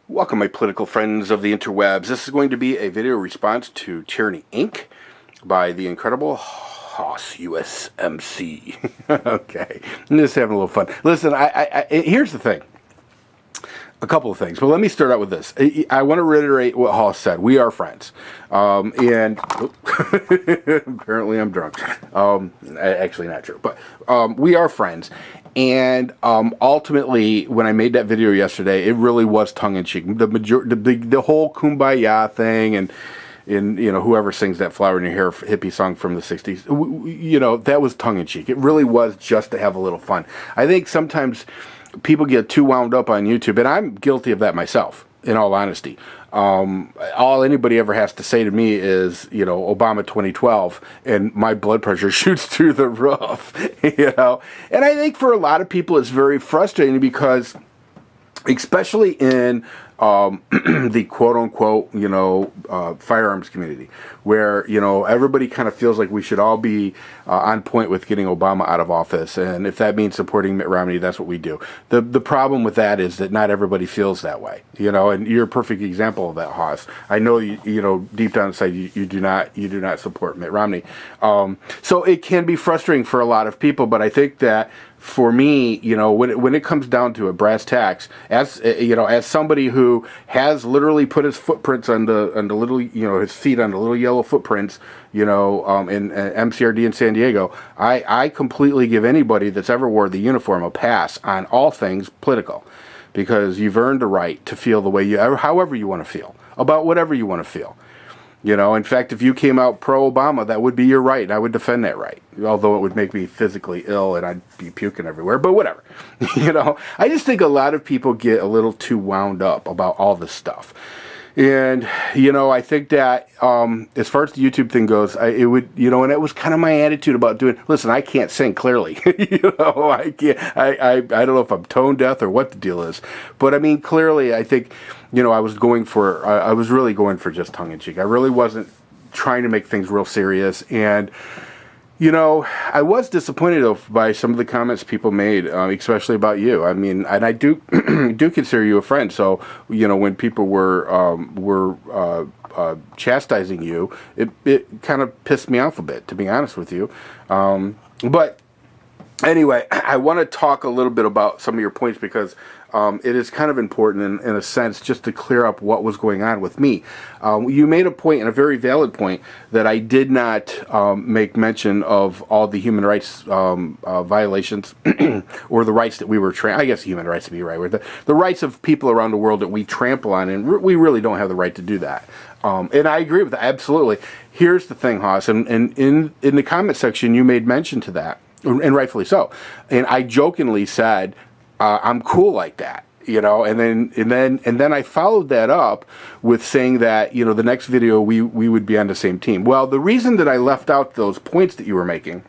Welcome, my political friends of the interwebs. This is going to be a video response to Tyranny Inc. by the incredible Hoss USMC. Okay, I'm just having a little fun. Listen, here's the thing. A couple of things, but let me start out with this. I want to reiterate what Hoss said. We are friends. And apparently I'm drunk. Actually not true, but we are friends. And ultimately, when I made that video yesterday, it really was tongue-in-cheek. The whole kumbaya thing and you know, whoever sings that flower in your hair hippie song from the 60s, you know, that was tongue-in-cheek. It really was just to have a little fun. I think sometimes people get too wound up on YouTube, and I'm guilty of that myself, in all honesty. All anybody ever has to say to me is, you know, Obama 2012, and my blood pressure shoots through the roof, you know. And I think for a lot of people it's very frustrating because, especially in the quote-unquote, you know, firearms community, where, you know, everybody kind of feels like we should all be on point with getting Obama out of office, and if that means supporting Mitt Romney, that's what we do. The problem with that is that not everybody feels that way, you know, and you're a perfect example of that, Hoss. I know you know, deep down inside you do not support Mitt Romney. So it can be frustrating for a lot of people, but I think that for me, you know, when it comes down to it, brass tacks, as you know, as somebody who has literally put his footprints on the little, you know, his feet on the little yellow footprints, you know, in MCRD in San Diego, I completely give anybody that's ever wore the uniform a pass on all things political, because you've earned the right to feel the way you, however you want to feel about whatever you want to feel. You know, in fact, if you came out pro-Obama, that would be your right, and I would defend that right. Although it would make me physically ill, and I'd be puking everywhere, but whatever. You know, I just think a lot of people get a little too wound up about all this stuff. And, you know, I think that as far as the YouTube thing goes, it would, you know, and it was kind of my attitude about doing, listen, I can't sing clearly. You know, I can't, I don't know if I'm tone deaf or what the deal is. But, I mean, clearly, I think, you know, I was really going for just tongue-in-cheek. I really wasn't trying to make things real serious. And, you know, I was disappointed by some of the comments people made, especially about you. I mean, and I do do consider you a friend. So, you know, when people were chastising you, it kind of pissed me off a bit, to be honest with you. But anyway, I want to talk a little bit about some of your points because it is kind of important in a sense just to clear up what was going on with me. You made a point, and a very valid point, that I did not make mention of all the human rights violations or the rights that we were, I guess human rights to be right with the rights of people around the world that we trample on, and we really don't have the right to do that. And I agree with that, absolutely. Here's the thing, Hoss, and in the comment section you made mention to that, and rightfully so. And I jokingly said, I'm cool like that, you know, and then I followed that up with saying that, you know, the next video we would be on the same team. Well, the reason that I left out those points that you were making,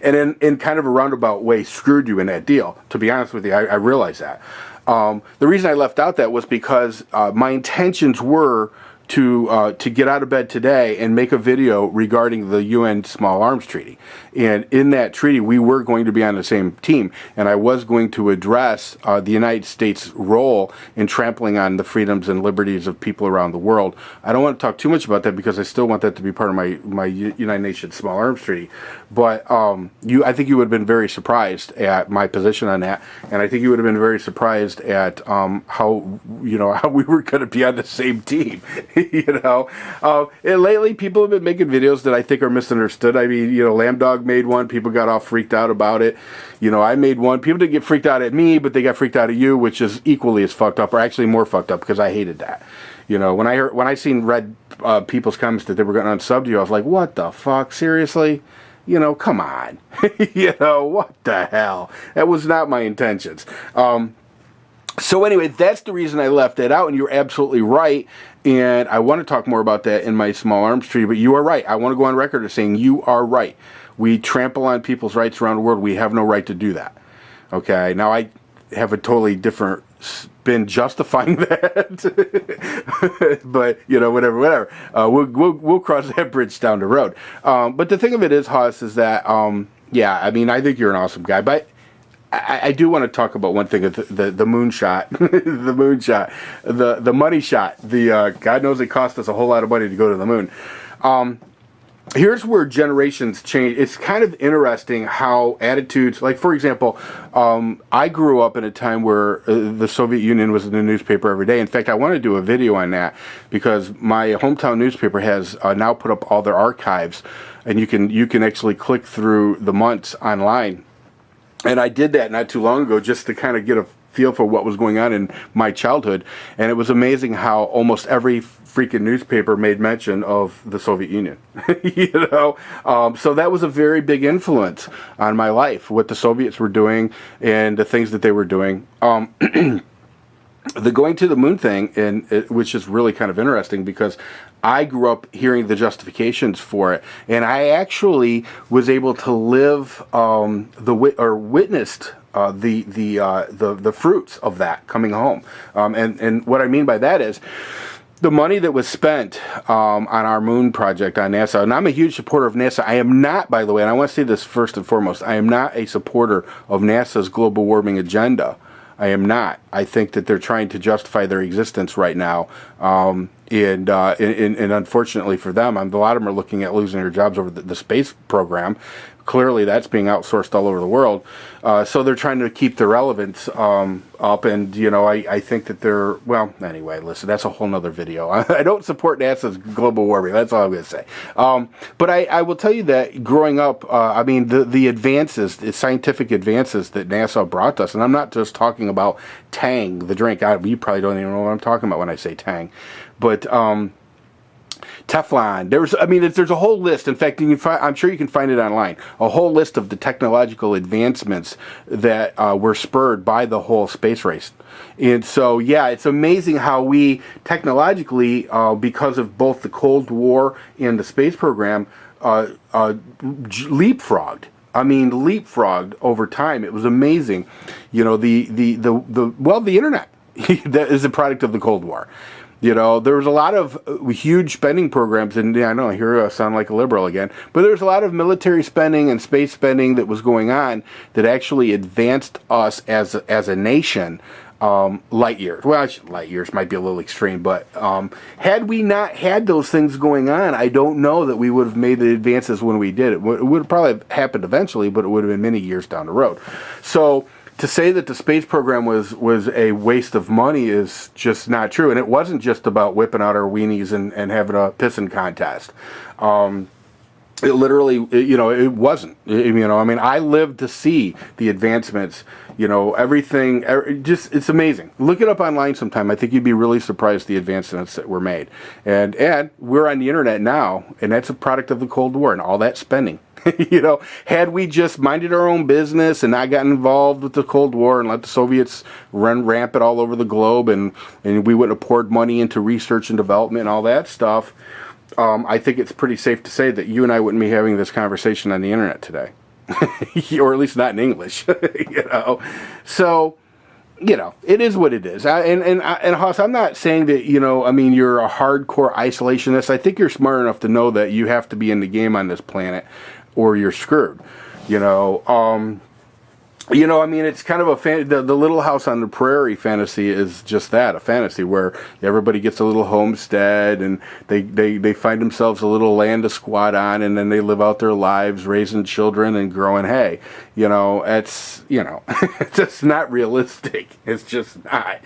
and in kind of a roundabout way screwed you in that deal, to be honest with you, I realize that. The reason I left out that was because my intentions were to get out of bed today and make a video regarding the UN Small Arms Treaty. And in that treaty, we were going to be on the same team, and I was going to address the United States' role in trampling on the freedoms and liberties of people around the world. I don't want to talk too much about that because I still want that to be part of my United Nations Small Arms Treaty. But I think you would have been very surprised at my position on that, and I think you would have been very surprised at how we were going to be on the same team. You know, and lately people have been making videos that I think are misunderstood. I mean, you know, Lamb Dog made one. People got all freaked out about it. You know, I made one. People didn't get freaked out at me, but they got freaked out at you, which is equally as fucked up, or actually more fucked up, because I hated that. You know, when I seen read people's comments that they were going to unsub you, I was like, what the fuck? Seriously? You know, come on. You know, what the hell? That was not my intentions. So anyway, that's the reason I left that out, and you're absolutely right, and I want to talk more about that in my Small Arms Treaty, but you are right. I want to go on record as saying you are right. We trample on people's rights around the world. We have no right to do that. Okay? Now, I have a totally different spin justifying that, but, you know, whatever. We'll cross that bridge down the road. But the thing of it is, Hoss, is that, yeah, I mean, I think you're an awesome guy, but I do want to talk about one thing: the moonshot, the moonshot, the money shot. The God knows it cost us a whole lot of money to go to the moon. Here's where generations change. It's kind of interesting how attitudes, like for example, I grew up in a time where the Soviet Union was in the newspaper every day. In fact, I want to do a video on that because my hometown newspaper has now put up all their archives, and you can actually click through the months online. And I did that not too long ago just to kind of get a feel for what was going on in my childhood. And it was amazing how almost every freaking newspaper made mention of the Soviet Union. So that was a very big influence on my life, what the Soviets were doing and the things that they were doing. The going to the moon thing, which is really kind of interesting because I grew up hearing the justifications for it, and I actually was able to live witnessed the fruits of that coming home. And what I mean by that is the money that was spent on our moon project on NASA, and I'm a huge supporter of NASA. I am not, by the way, and I want to say this first and foremost, I am not a supporter of NASA's global warming agenda. I am not. I think that they're trying to justify their existence right now. And unfortunately for them, a lot of them are looking at losing their jobs over the space program. Clearly, that's being outsourced all over the world. So they're trying to keep their relevance up. And, I think that they're, well, anyway, listen, that's a whole nother video. I don't support NASA's global warming. That's all I'm going to say. But I will tell you that growing up, the advances, the scientific advances that NASA brought us, and I'm not just talking about Tang, the drink. You probably don't even know what I'm talking about when I say Tang. But Teflon. There's a whole list. In fact, I'm sure you can find it online. A whole list of the technological advancements that were spurred by the whole space race. And so, yeah, it's amazing how we technologically, because of both the Cold War and the space program, leapfrogged. Leapfrogged over time. It was amazing. The internet that is a product of the Cold War. There was a lot of huge spending programs, and I know here I sound like a liberal again, but there's a lot of military spending and space spending that was going on that actually advanced us as a nation light years. Well, light years might be a little extreme, but had we not had those things going on, I don't know that we would have made the advances when we did. It would have probably happened eventually, but it would have been many years down the road. So to say that the space program was a waste of money is just not true. And it wasn't just about whipping out our weenies and having a pissing contest. It literally, it wasn't. I lived to see the advancements. Everything. It's amazing. Look it up online sometime. I think you'd be really surprised the advancements that were made. And we're on the internet now, and that's a product of the Cold War and all that spending. Had we just minded our own business and not gotten involved with the Cold War and let the Soviets run rampant all over the globe, and we wouldn't have poured money into research and development and all that stuff, I think it's pretty safe to say that you and I wouldn't be having this conversation on the internet today. Or at least not in English. So it is what it is. And Haas, I'm not saying that, you're a hardcore isolationist. I think you're smart enough to know that you have to be in the game on this planet or you're screwed. It's kind of the Little House on the Prairie fantasy is just that, a fantasy where everybody gets a little homestead and they find themselves a little land to squat on, and then they live out their lives raising children and growing hay. It's just not realistic. It's just not,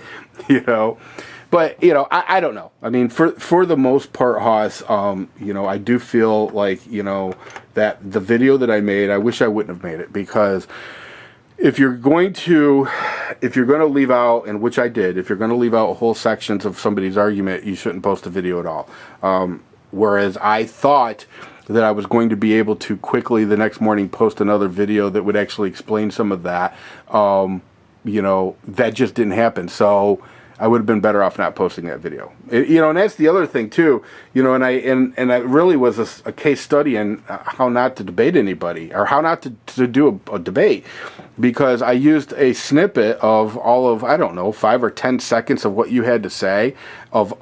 But, I don't know. For the most part, Haas, I do feel like, that the video that I made, I wish I wouldn't have made it, because if you're going to leave out, and which I did, if you're going to leave out whole sections of somebody's argument, you shouldn't post a video at all. Whereas I thought that I was going to be able to quickly the next morning post another video that would actually explain some of that. That just didn't happen. So I would have been better off not posting that video. And that's the other thing too. And I really was a case study in how not to debate anybody, or how not to do a debate, because I used a snippet of all of, 5 or 10 seconds of what you had to say. Of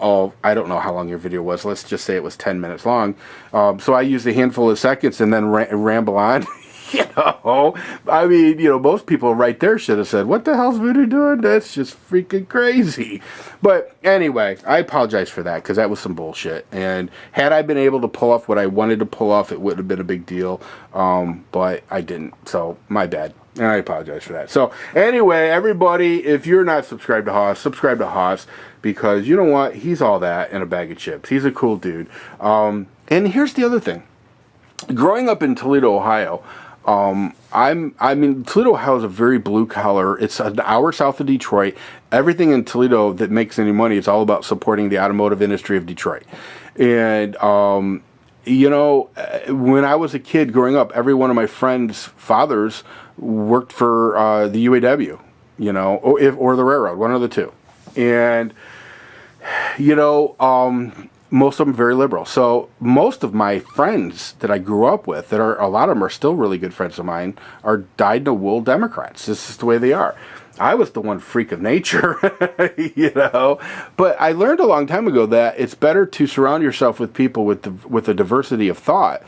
I don't know how long your video was. Let's just say it was 10 minutes long. So I used a handful of seconds and then ramble on. You know, I mean, you know, most people right there should have said, what the hell's Voodoo doing? That's just freaking crazy. But anyway, I apologize for that because that was some bullshit. And had I been able to pull off what I wanted to pull off, it wouldn't have been a big deal. But I didn't. So my bad. And I apologize for that. So anyway, everybody, if you're not subscribed to Haas, subscribe to Haas because you know what? He's all that in a bag of chips. He's a cool dude. And here's the other thing. Growing up in Toledo, Ohio, I mean, Toledo, Ohio is a very blue collar. It's an hour south of Detroit. Everything in Toledo that makes any money, it's all about supporting the automotive industry of Detroit. And, you know, when I was a kid growing up, every one of my friends' fathers worked for the UAW, you know, or the railroad, one of the two. And, you know, most of them very liberal. So most of my friends that I grew up with, a lot of them are still really good friends of mine, are dyed-in-the-wool Democrats. This is the way they are. I was the one freak of nature, you know. But I learned a long time ago that it's better to surround yourself with people with a diversity of thought,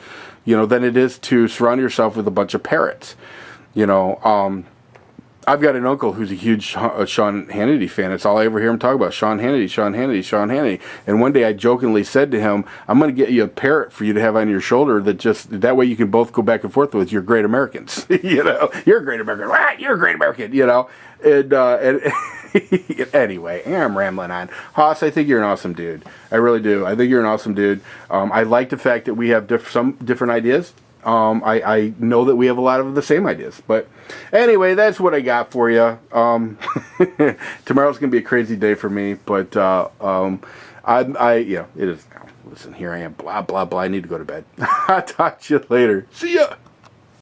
you know, than it is to surround yourself with a bunch of parrots. You know, I've got an uncle who's a huge Sean Hannity fan. It's all I ever hear him talk about. Sean Hannity, Sean Hannity, Sean Hannity. And one day I jokingly said to him, I'm going to get you a parrot for you to have on your shoulder that way you can both go back and forth with your great Americans. You know, you're a great American. Ah, you're a great American, you know. And anyway, I'm rambling on. Haas, I think you're an awesome dude. I really do. I think you're an awesome dude. I like the fact that we have some different ideas. I know that we have a lot of the same ideas, but anyway, that's what I got for you. Tomorrow's gonna be a crazy day for me, but it is now. Listen, here I am, blah blah blah. I need to go to bed. I'll talk to you later. See ya.